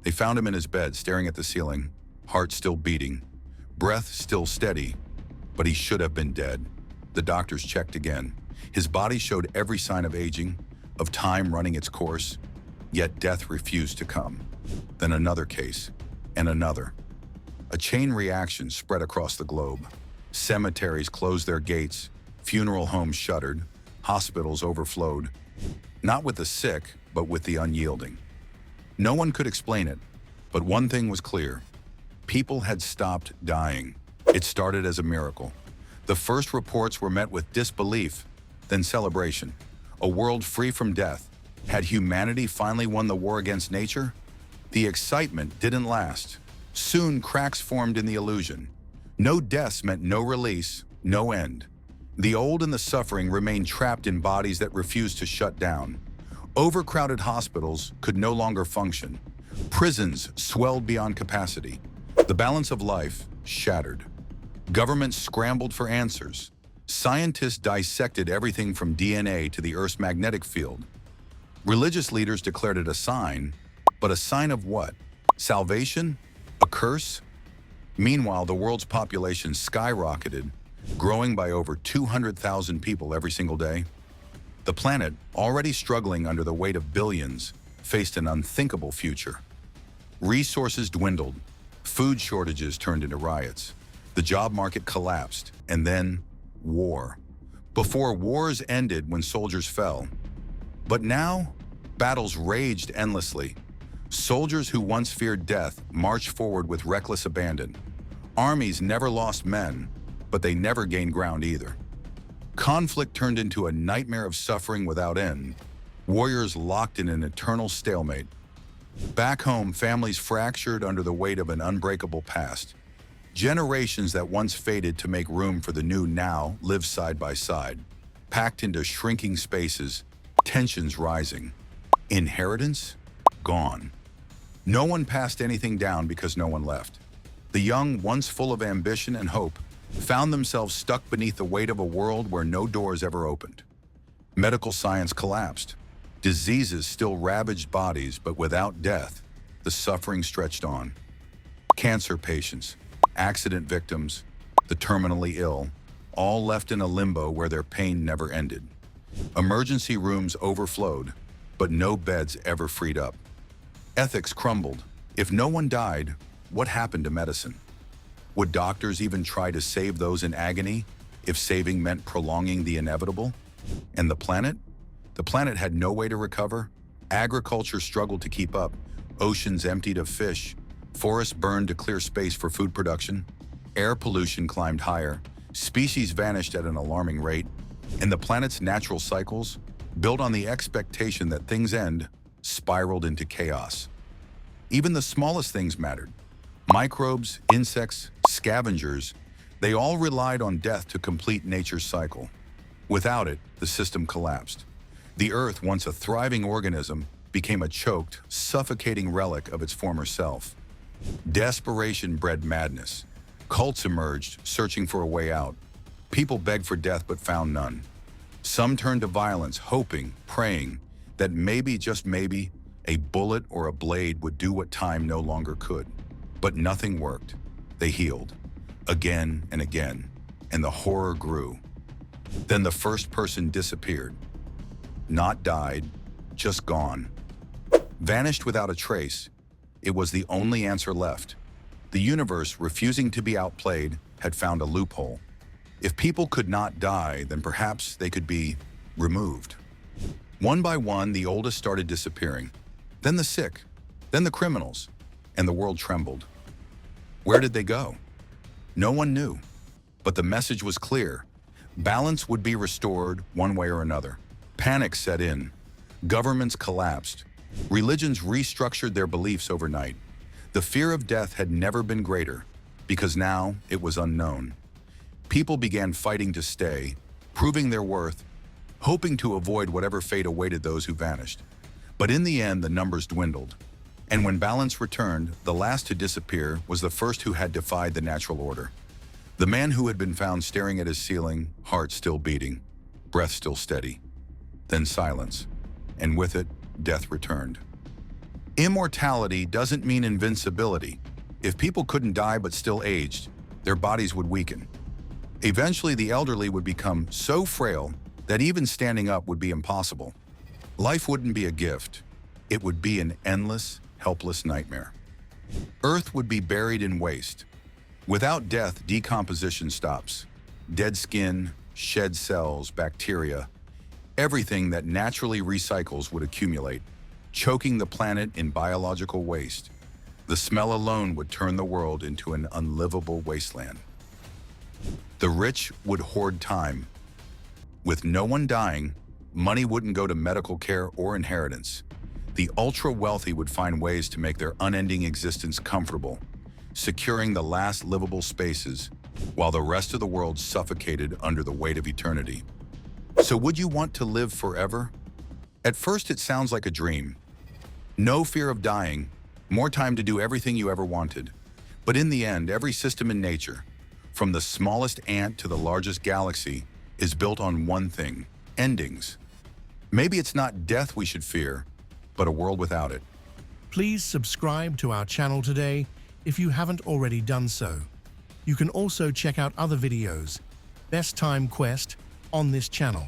They found him in his bed, staring at the ceiling, heart still beating, breath still steady, but he should have been dead. The doctors checked again. His body showed every sign of aging, of time running its course, yet death refused to come. Then another case, and another. A chain reaction spread across the globe. Cemeteries closed their gates, funeral homes shuttered, hospitals overflowed, not with the sick, but with the unyielding. No one could explain it, but one thing was clear. People had stopped dying. It started as a miracle. The first reports were met with disbelief, then celebration. A world free from death. Had humanity finally won the war against nature? The excitement didn't last. Soon cracks formed in the illusion. No deaths meant no release, no end. The old and the suffering remained trapped in bodies that refused to shut down. Overcrowded hospitals could no longer function. Prisons swelled beyond capacity. The balance of life shattered. Governments scrambled for answers. Scientists dissected everything from DNA to the Earth's magnetic field. Religious leaders declared it a sign, but a sign of what? Salvation? A curse? Meanwhile, the world's population skyrocketed, growing by over 200,000 people every single day. The planet, already struggling under the weight of billions, faced an unthinkable future. Resources dwindled, food shortages turned into riots, the job market collapsed, and then war. Before, wars ended when soldiers fell. But now, battles raged endlessly. Soldiers who once feared death marched forward with reckless abandon. Armies never lost men, but they never gained ground either. Conflict turned into a nightmare of suffering without end. Warriors locked in an eternal stalemate. Back home, families fractured under the weight of an unbreakable past. Generations that once faded to make room for the new now live side by side, packed into shrinking spaces, tensions rising. Inheritance? Gone. No one passed anything down because no one left. The young, once full of ambition and hope, found themselves stuck beneath the weight of a world where no doors ever opened. Medical science collapsed. Diseases still ravaged bodies, but without death, the suffering stretched on. Cancer patients, accident victims, the terminally ill, all left in a limbo where their pain never ended. Emergency rooms overflowed, but no beds ever freed up. Ethics crumbled. If no one died, what happened to medicine? Would doctors even try to save those in agony if saving meant prolonging the inevitable? And the planet? The planet had no way to recover. Agriculture struggled to keep up. Oceans emptied of fish. Forests burned to clear space for food production. Air pollution climbed higher. Species vanished at an alarming rate. And the planet's natural cycles, built on the expectation that things end, spiraled into chaos. Even the smallest things mattered. Microbes, insects, scavengers, they all relied on death to complete nature's cycle. Without it, the system collapsed. The Earth, once a thriving organism, became a choked, suffocating relic of its former self. Desperation bred madness. Cults emerged, searching for a way out. People begged for death but found none. Some turned to violence, hoping, praying, that maybe, just maybe, a bullet or a blade would do what time no longer could. But nothing worked. They healed, again and again, and the horror grew. Then the first person disappeared. Not died, just gone. Vanished without a trace. It was the only answer left. The universe, refusing to be outplayed, had found a loophole. If people could not die, then perhaps they could be removed. One by one, the oldest started disappearing. Then the sick, then the criminals, and the world trembled. Where did they go? No one knew. But the message was clear. Balance would be restored one way or another. Panic set in. Governments collapsed. Religions restructured their beliefs overnight. The fear of death had never been greater, because now it was unknown. People began fighting to stay, proving their worth, hoping to avoid whatever fate awaited those who vanished. But in the end, the numbers dwindled. And when balance returned, the last to disappear was the first who had defied the natural order. The man who had been found staring at his ceiling, heart still beating, breath still steady. Then silence, and with it, death returned. Immortality doesn't mean invincibility. If people couldn't die but still aged, their bodies would weaken. Eventually, the elderly would become so frail that even standing up would be impossible. Life wouldn't be a gift. It would be an endless, helpless nightmare. Earth would be buried in waste. Without death, decomposition stops. Dead skin, shed cells, bacteria, everything that naturally recycles would accumulate, choking the planet in biological waste. The smell alone would turn the world into an unlivable wasteland. The rich would hoard time. With no one dying, money wouldn't go to medical care or inheritance. The ultra-wealthy would find ways to make their unending existence comfortable, securing the last livable spaces while the rest of the world suffocated under the weight of eternity. So would you want to live forever? At first, it sounds like a dream. No fear of dying, more time to do everything you ever wanted. But in the end, every system in nature, from the smallest ant to the largest galaxy, is built on one thing: endings. Maybe it's not death we should fear, but a world without it. Please subscribe to our channel today if you haven't already done so. You can also check out other videos, Best Time Quest, on this channel.